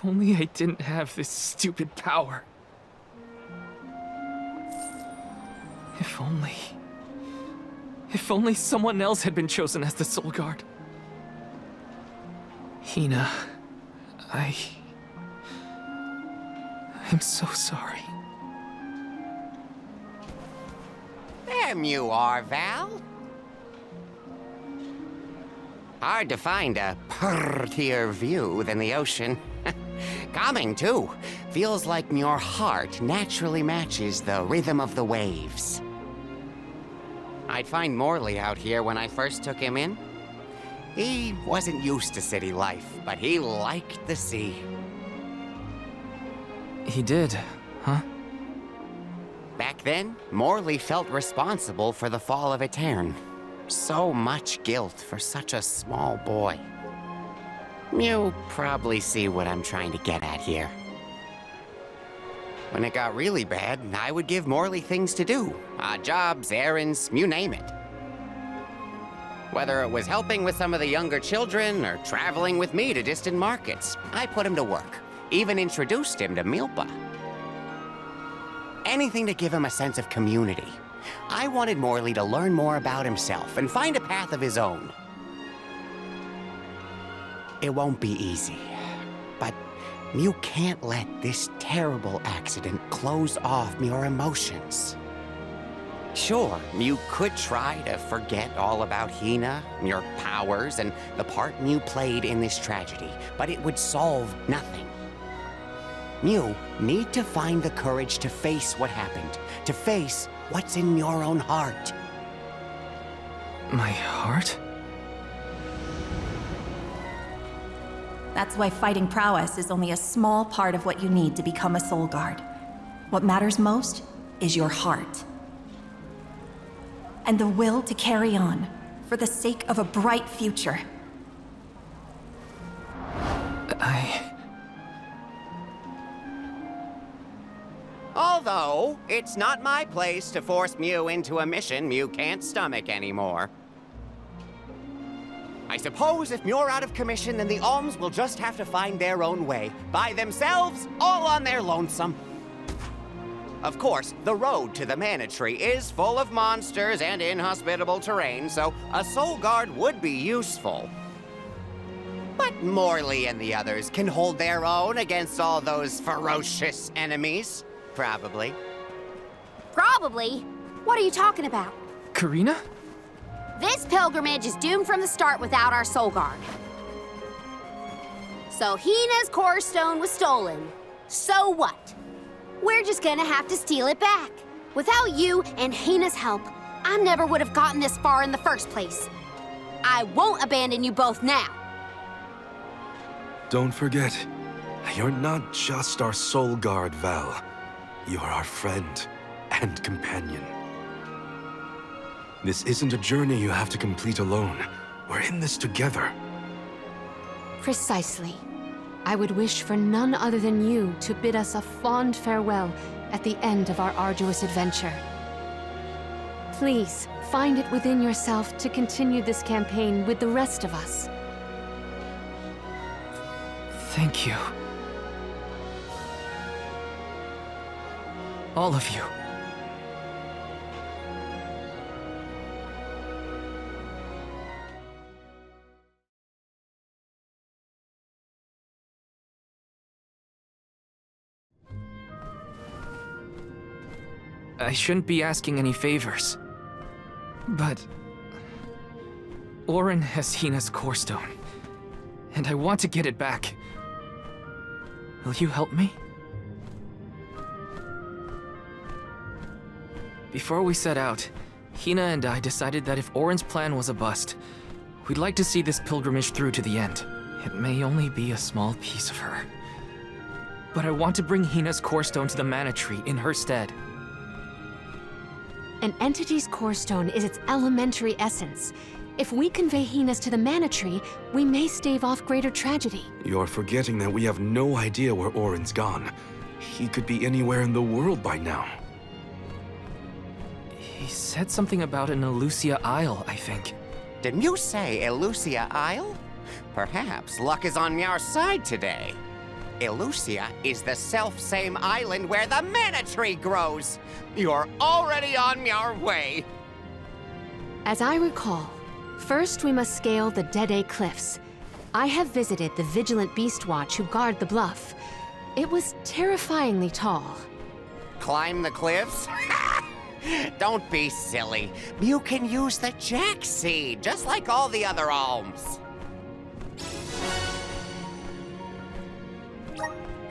If only I didn't have this stupid power. If only someone else had been chosen as the Soul Guard. Hina, I'm so sorry. There you are, Val. Hard to find a prettier view than the ocean. Calming, too. Feels like your heart naturally matches the rhythm of the waves. I'd find Morley out here when I first took him in. He wasn't used to city life, but he liked the sea. He did, huh? Back then, Morley felt responsible for the fall of Etern. So much guilt for such a small boy. You probably see what I'm trying to get at here. When it got really bad, I would give Morley things to do. Odd jobs, errands, you name it. Whether it was helping with some of the younger children or traveling with me to distant markets, I put him to work. Even introduced him to Milpa. Anything to give him a sense of community. I wanted Morley to learn more about himself and find a path of his own. It won't be easy, but you can't let this terrible accident close off your emotions. Sure, you could try to forget all about Hina, your powers, and the part you played in this tragedy, but it would solve nothing. You need to find the courage to face what happened, to face what's in your own heart. My heart? That's why fighting prowess is only a small part of what you need to become a Soul Guard. What matters most is your heart. And the will to carry on, for the sake of a bright future. Although, it's not my place to force Mew into a mission Mew can't stomach anymore. I suppose if Mew're out of commission, then the Alms will just have to find their own way. By themselves, all on their lonesome. Of course, the road to the Mana Tree is full of monsters and inhospitable terrain, so a Soul Guard would be useful. But Morley and the others can hold their own against all those ferocious enemies. Probably. Probably? What are you talking about? Karina? This pilgrimage is doomed from the start without our Soul Guard. So Hina's core stone was stolen. So what? We're just gonna have to steal it back. Without you and Hina's help, I never would have gotten this far in the first place. I won't abandon you both now. Don't forget, you're not just our Soul Guard, Val. You're our friend and companion. This isn't a journey you have to complete alone. We're in this together. Precisely. I would wish for none other than you to bid us a fond farewell at the end of our arduous adventure. Please, find it within yourself to continue this campaign with the rest of us. Thank you. All of you. I shouldn't be asking any favors, but Orin has Hina's core stone, and I want to get it back. Will you help me? Before we set out, Hina and I decided that if Orin's plan was a bust, we'd like to see this pilgrimage through to the end. It may only be a small piece of her, but I want to bring Hina's core stone to the Mana Tree in her stead. An entity's core stone is its elementary essence. If we convey Hina's to the Mana Tree, we may stave off greater tragedy. You're forgetting that we have no idea where Orin's gone. He could be anywhere in the world by now. He said something about an Elusia Isle, I think. Did you say Elusia Isle? Perhaps luck is on our side today. Elusia is the self-same island where the mana tree grows. You're already on your way. As I recall, first we must scale the Dead Cliffs. I have visited the Vigilant Beast Watch who guard the bluff. It was terrifyingly tall. Climb the cliffs? Don't be silly. You can use the Jack Seed, just like all the other alms.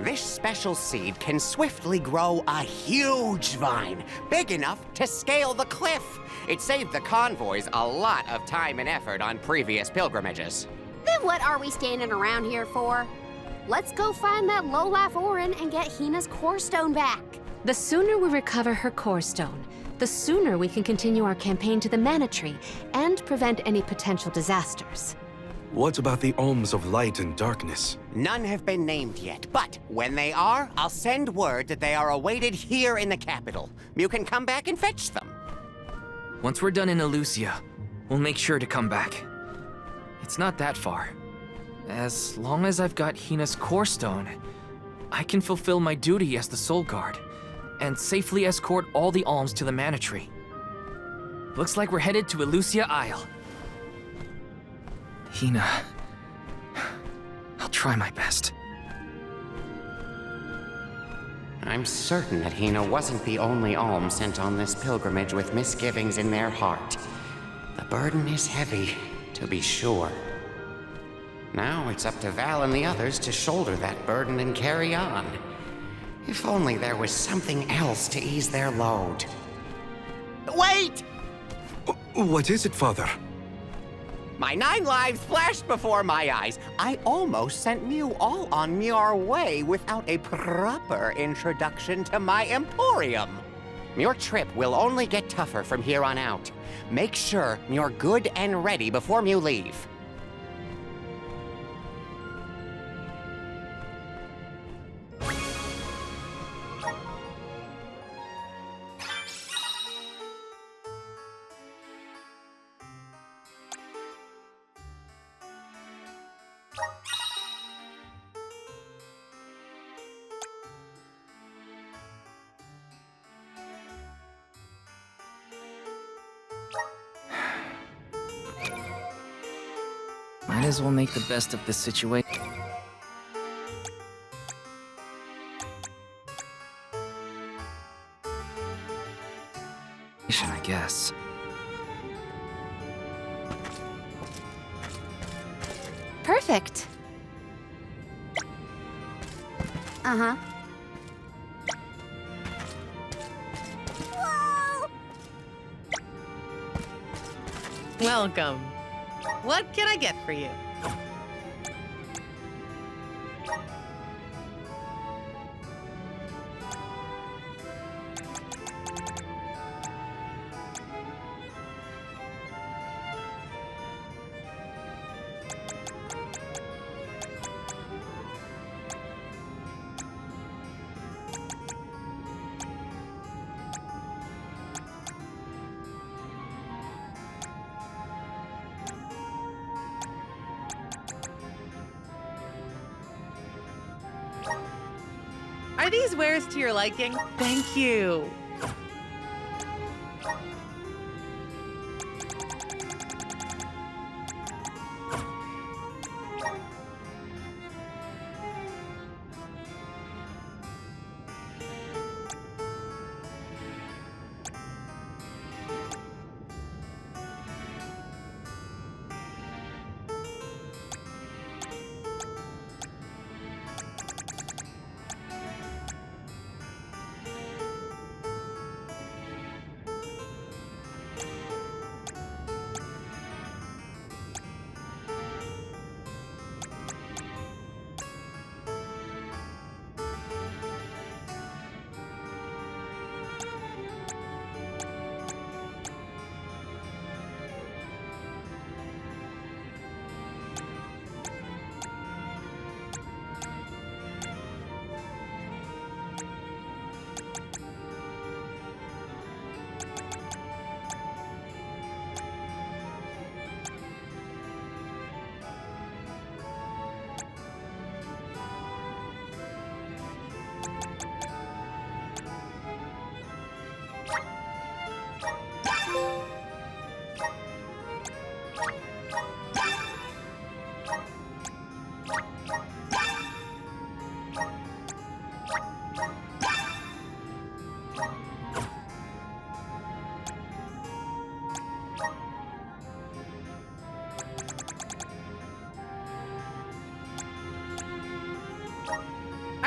This special seed can swiftly grow a huge vine, big enough to scale the cliff. It saved the convoys a lot of time and effort on previous pilgrimages. Then what are we standing around here for? Let's go find that lowlife Orin and get Hina's core stone back. The sooner we recover her core stone, the sooner we can continue our campaign to the Mana Tree and prevent any potential disasters. What about the alms of light and darkness? None have been named yet, but when they are, I'll send word that they are awaited here in the capital. You can come back and fetch them. Once we're done in Elusia, we'll make sure to come back. It's not that far. As long as I've got Hina's core stone, I can fulfill my duty as the Soul Guard and safely escort all the alms to the Mana Tree. Looks like we're headed to Elusia Isle. Hina, I'll try my best. I'm certain that Hina wasn't the only alm sent on this pilgrimage with misgivings in their heart. The burden is heavy, to be sure. Now it's up to Val and the others to shoulder that burden and carry on. If only there was something else to ease their load. Wait! What is it, Father? My 9 lives flashed before my eyes. I almost sent you all on your way without a proper introduction to my emporium. Your trip will only get tougher from here on out. Make sure you're good and ready before you leave. Might as well make the best of this situation. I guess. Perfect. Uh-huh. Welcome. What can I get for you? Are these wares to your liking? Thank you.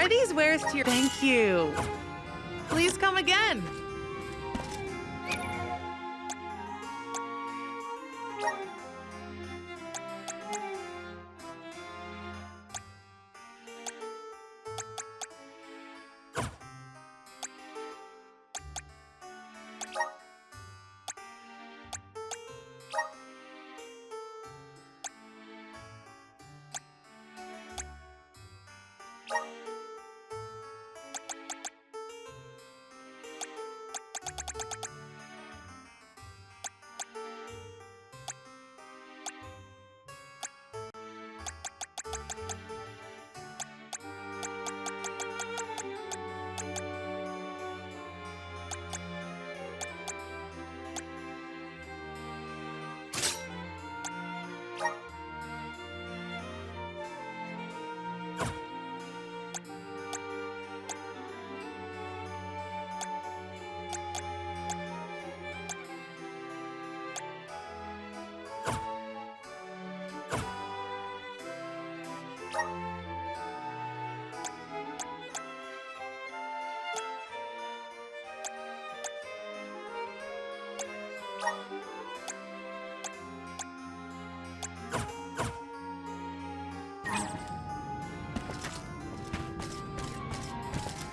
Are these wares to your... Thank you. Please come again.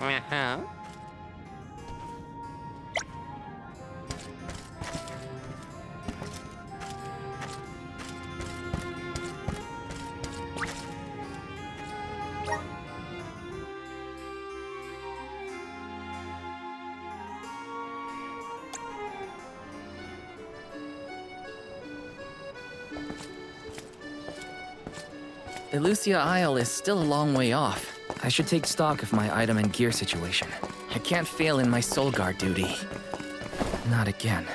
Uh-huh. Elusia Isle is still a long way off. I should take stock of my item and gear situation. I can't fail in my Soul Guard duty. Not again.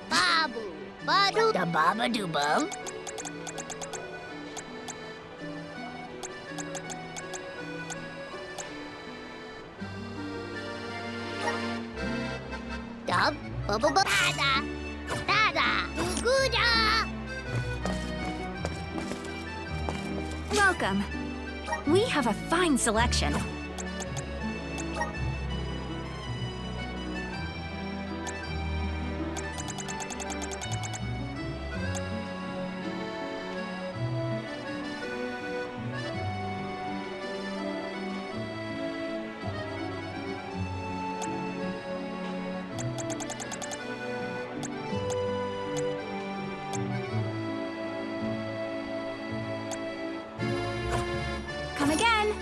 Babu, badu, da baba do bum. Dub, bubble, dada, dada, guda. Welcome. We have a fine selection. Come again.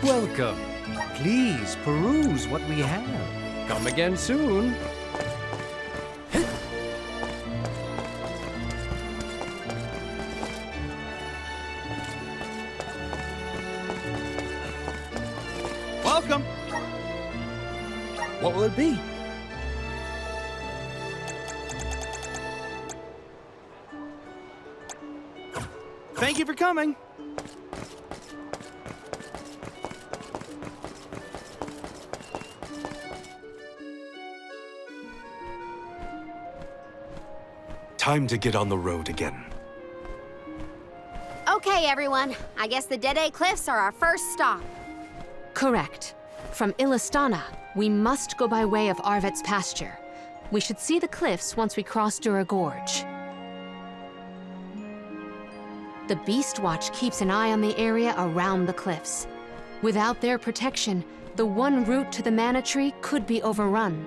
Welcome. Please peruse what we have. Come again soon. Welcome. What will it be? Thank you for coming. Time to get on the road again. Okay, everyone. I guess the Dead Cliffs are our first stop. Correct. From Illistana, we must go by way of Arvet's pasture. We should see the cliffs once we cross Dura Gorge. The Beast Watch keeps an eye on the area around the cliffs. Without their protection, the one route to the Mana Tree could be overrun.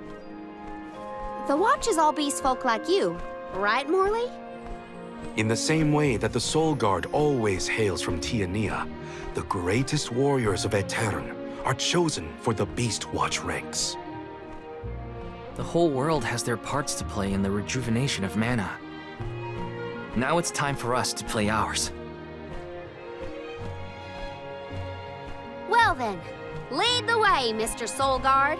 The Watch is all beast folk like you, right, Morley? In the same way that the Soul Guard always hails from Tiania, the greatest warriors of Aetern are chosen for the Beast Watch ranks. The whole world has their parts to play in the rejuvenation of mana. Now it's time for us to play ours. Well then, lead the way, Mr. Soul Guard.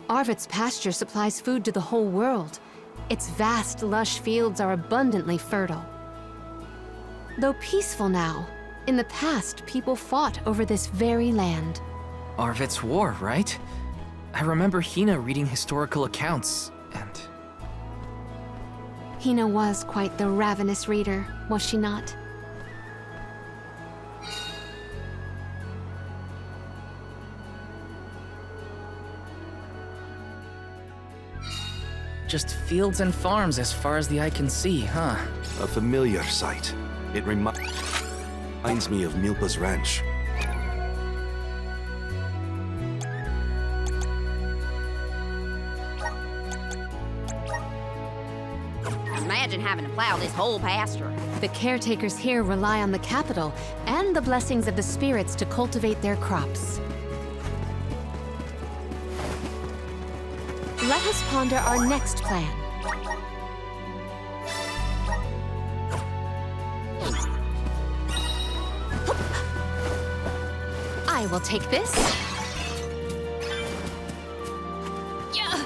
Arvid's pasture supplies food to the whole world. Its vast, lush fields are abundantly fertile. Though peaceful now, in the past people fought over this very land. Arvid's war, right? I remember Hina reading historical accounts, and... Hina was quite the ravenous reader, was she not? Just fields and farms as far as the eye can see, huh? A familiar sight. It reminds me of Milpa's ranch. Imagine having to plow this whole pasture. The caretakers here rely on the capital and the blessings of the spirits to cultivate their crops. Let us ponder our next plan. I will take this. Yeah.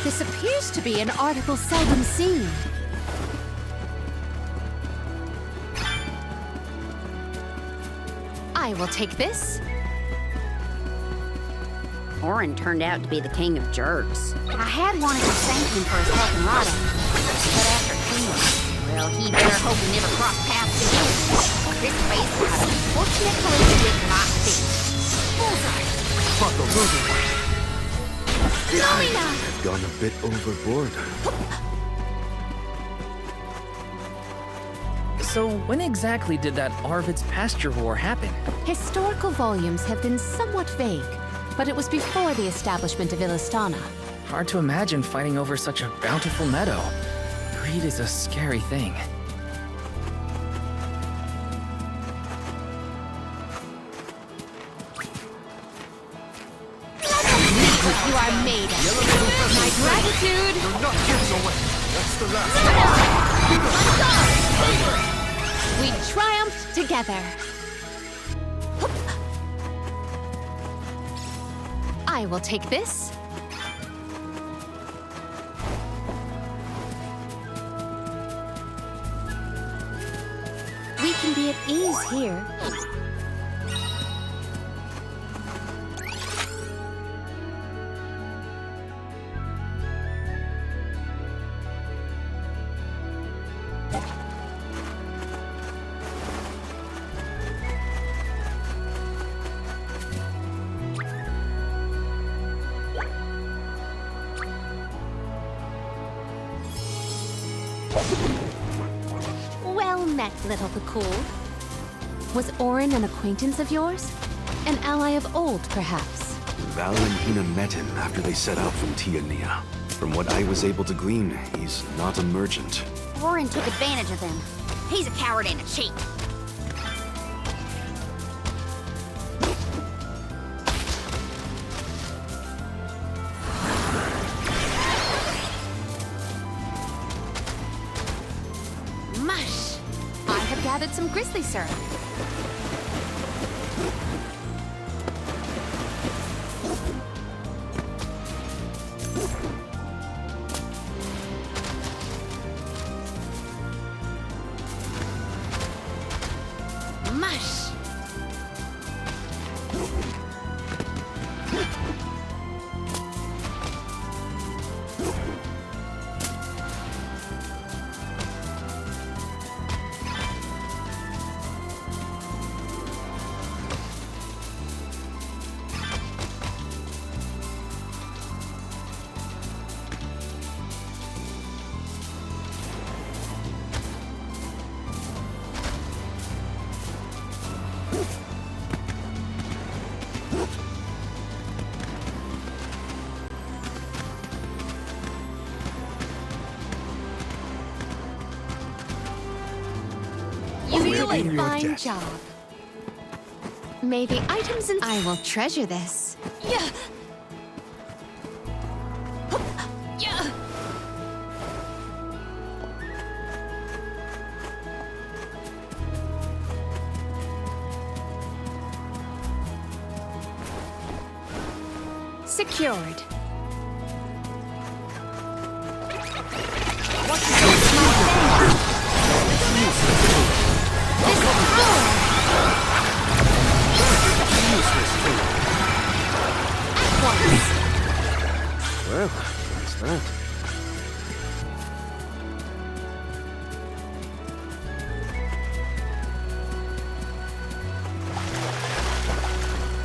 This appears to be an article seldom seen. I will take this. Orin turned out to be the king of jerks. I had wanted to thank him for his help in Rada, but after Kingdom, well, he better hope we never cross paths again. This face will have an unfortunate collision with my feet. Bullseye! I've gone a bit overboard. So when exactly did that Arvid's pasture war happen? Historical volumes have been somewhat vague, but it was before the establishment of Illistana. Hard to imagine fighting over such a bountiful meadow. Greed is a scary thing. You are made of. My gratitude! You're not getting away. That's the last. We triumphed together. I will take this. We can be at ease here. Well met, little Cool. Was Orin an acquaintance of yours? An ally of old, perhaps? Val and Hina met him after they set out from Tiania. From what I was able to glean, he's not a merchant. Orin took advantage of them. He's a coward and a cheat. Mush! I have gathered some grizzly syrup. Mush! You in did a your fine debt. job. May the items in— I will treasure this. Yeah. Yeah. Secured. Well, what's that?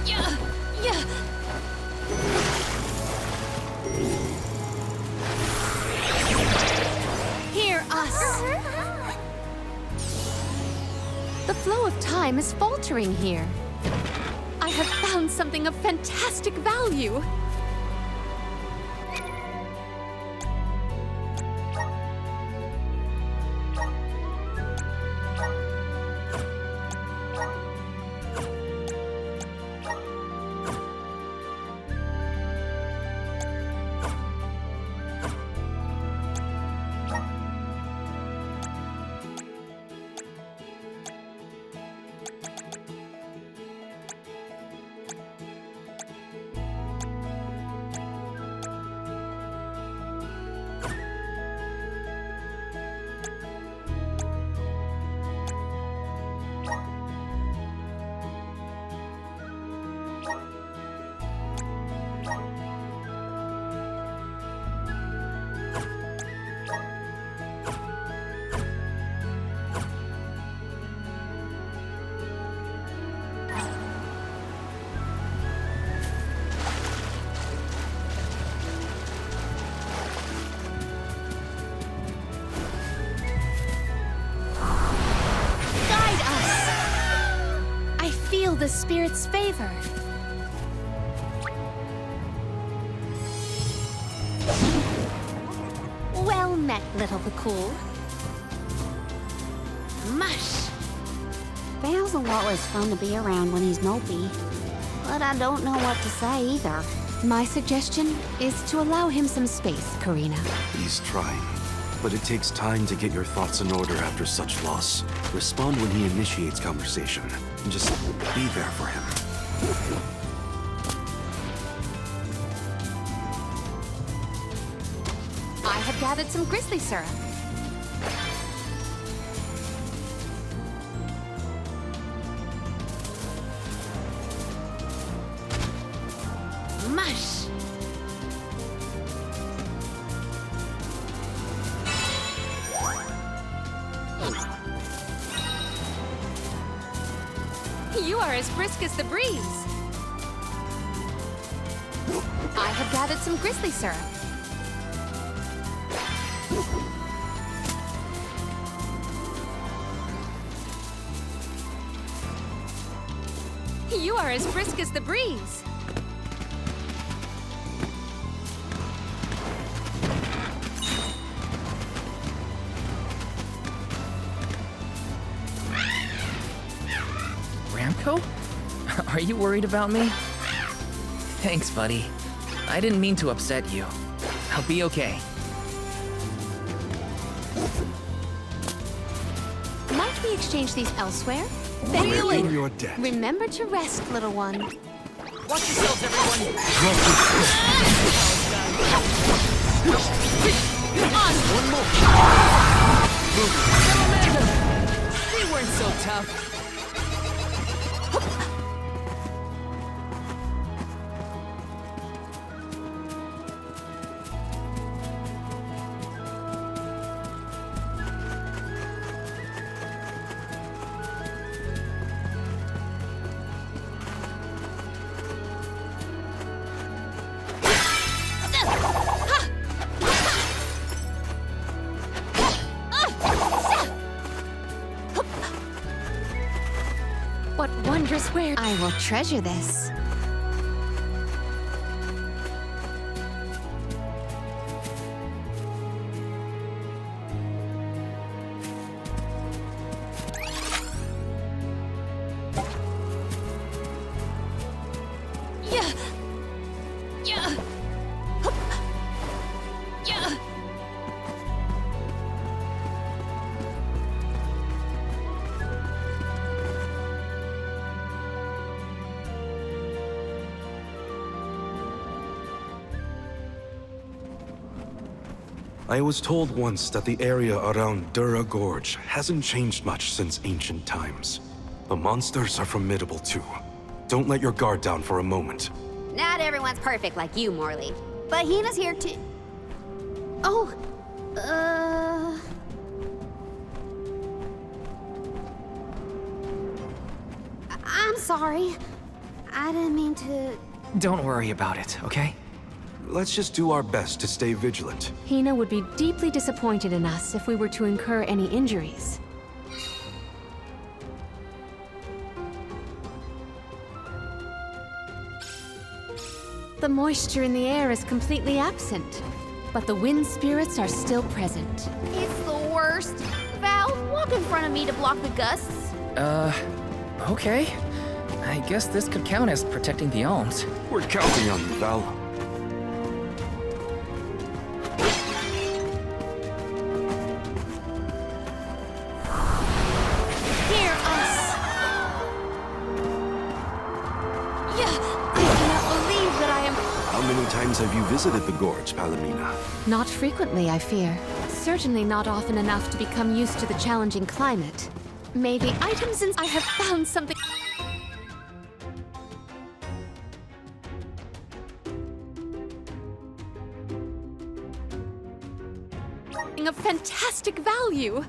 Yeah. Yeah. Hear us. The flow of time is faltering here. I have found something of fantastic value. The spirit's favor. Well met, little Bakul. Mush! Val's a lot less fun to be around when he's mopey. But I don't know what to say either. My suggestion is to allow him some space, Karina. He's trying. But it takes time to get your thoughts in order after such loss. Respond when he initiates conversation. And just be there for him. I have gathered some grizzly syrup. Mush! You are as brisk as the breeze. I have gathered some grizzly syrup. You are as brisk as the breeze. Ramco? Are you worried about me? Thanks, buddy. I didn't mean to upset you. I'll be okay. Can't we exchange these elsewhere? We're in your debt. Remember to rest, little one. Watch yourselves, everyone! On! One more! They weren't so tough. What wondrous wares! I will treasure this. Yeah. Yeah. Hup. Yeah. I was told once that the area around Dura Gorge hasn't changed much since ancient times. The monsters are formidable too. Don't let your guard down for a moment. Not everyone's perfect like you, Morley. But Hina's here too. Oh, I'm sorry. I didn't mean to... Don't worry about it, okay? Let's just do our best to stay vigilant. Hina would be deeply disappointed in us if we were to incur any injuries. The moisture in the air is completely absent, but the wind spirits are still present. It's the worst. Val, walk in front of me to block the gusts. Okay. I guess this could count as protecting the alms. We're counting on you, Val. Hear us! Yeah, I cannot believe that I am... How many times have you visited the gorge, Palomina? Not frequently, I fear. Certainly not often enough to become used to the challenging climate. May the items in... I have found something... of fantastic value.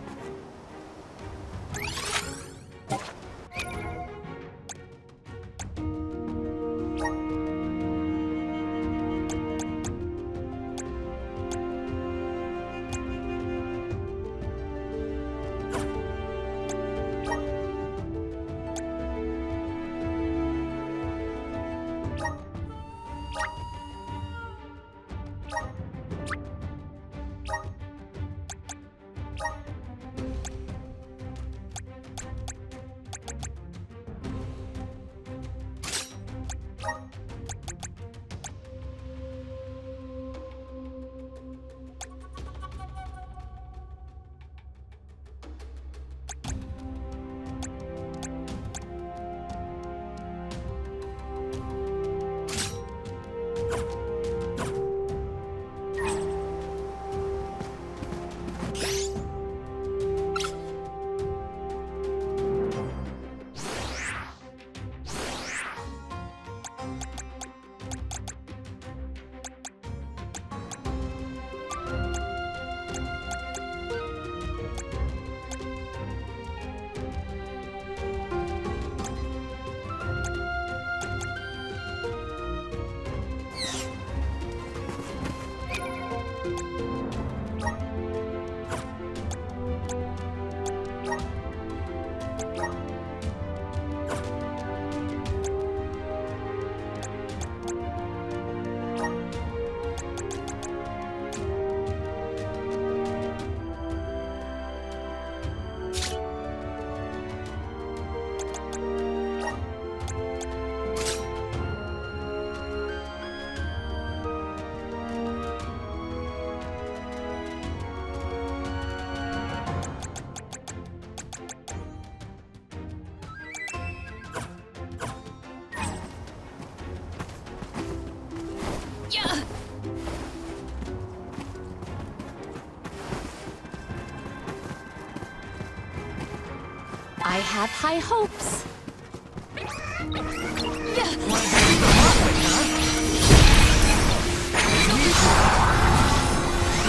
I have high hopes.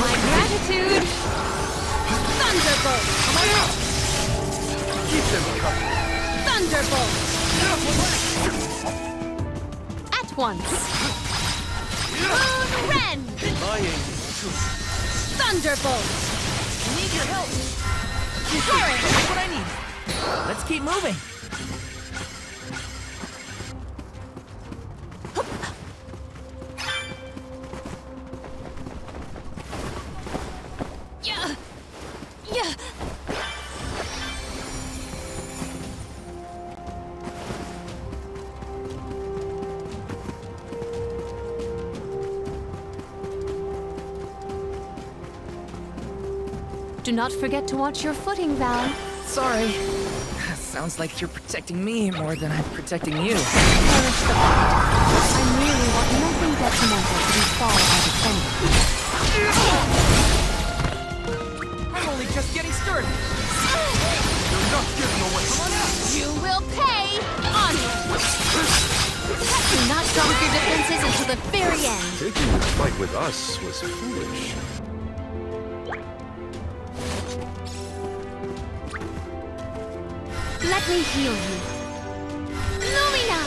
My gratitude! Thunderbolt! Keep them covered. Thunderbolt! At once. Moon Rend! Lying. Thunderbolt! Need your help. Torrent! That's what I need. Let's keep moving. Yeah. Yeah. Do not forget to watch your footing, Val. Sorry. Sounds like you're protecting me more than I'm protecting you. Perish the fight. I merely want nothing detrimental to befall our defender. I'm only just getting started. You're not getting away. Come on out. You will pay onward! Do not dump your defenses until the very end. Taking this fight with us was foolish. Let me heal you. Lumina!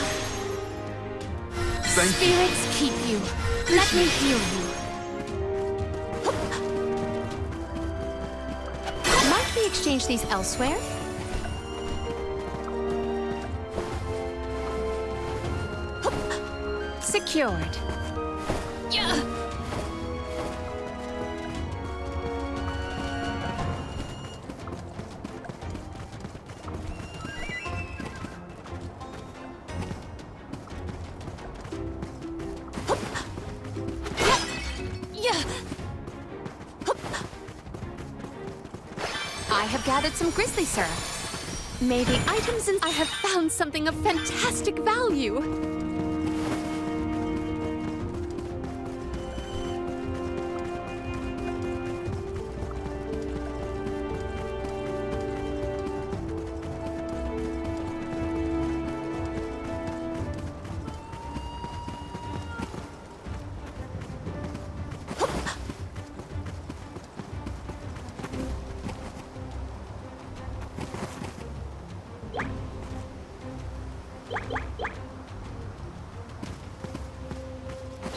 Thank you. Spirits keep you. Let me heal you. Might we exchange these elsewhere? Secured. Yeah! I have gathered some grizzly syrup. May the items in I have found something of fantastic value.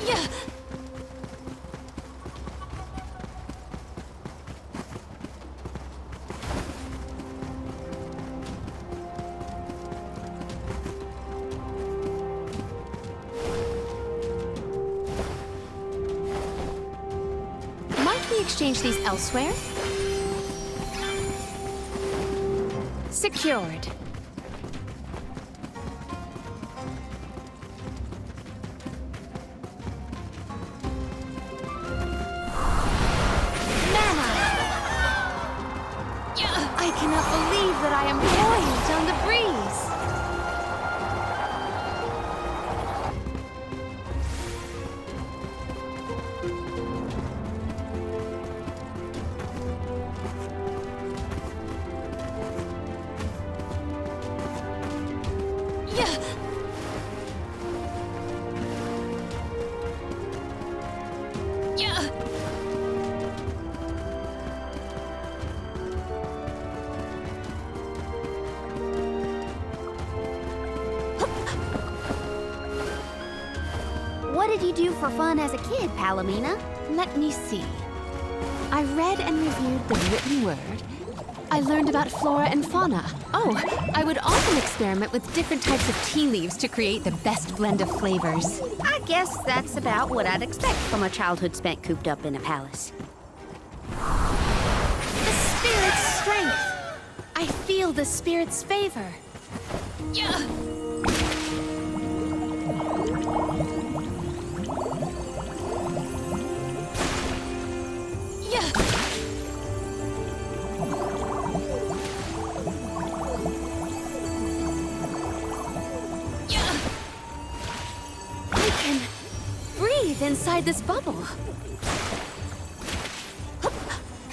Yeah! Might we exchange these elsewhere? Secured. I cannot believe that I am buoyant on the breeze. Yeah! Yeah! What did you do for fun as a kid, Palomina? Let me see. I read and reviewed the written word. I learned about flora and fauna. Oh, I would often experiment with different types of tea leaves to create the best blend of flavors. I guess that's about what I'd expect from a childhood spent cooped up in a palace. The spirit's strength. I feel the spirit's favor. Yeah! Yeah! Yeah! I can breathe inside this bubble.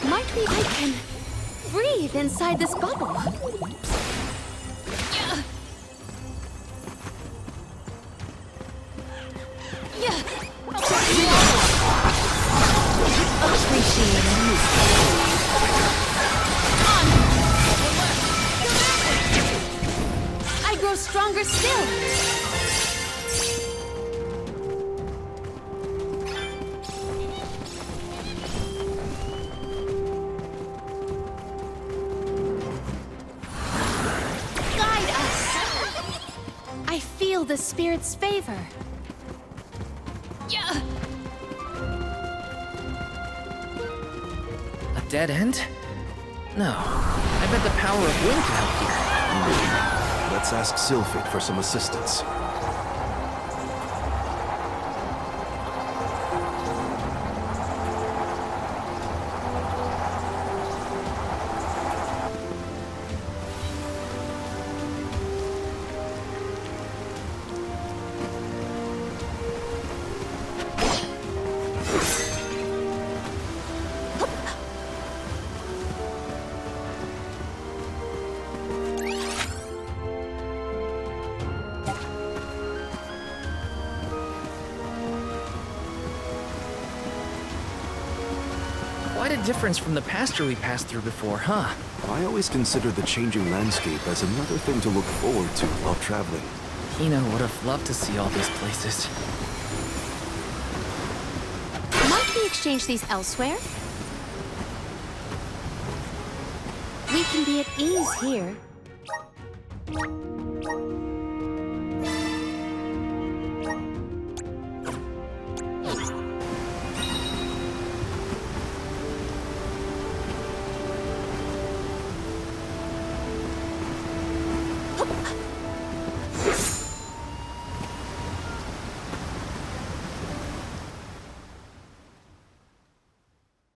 Might be I can breathe inside this bubble. appreciating you. I grow stronger still. Guide us. I feel the spirit's favor. Yeah. A dead end? No. I bet the power of wind could help here. Let's ask Sylphid for some assistance. Quite a difference from the pasture we passed through before, huh? I always consider the changing landscape as another thing to look forward to while traveling. Hina would have loved to see all these places. Might we exchange these elsewhere? We can be at ease here.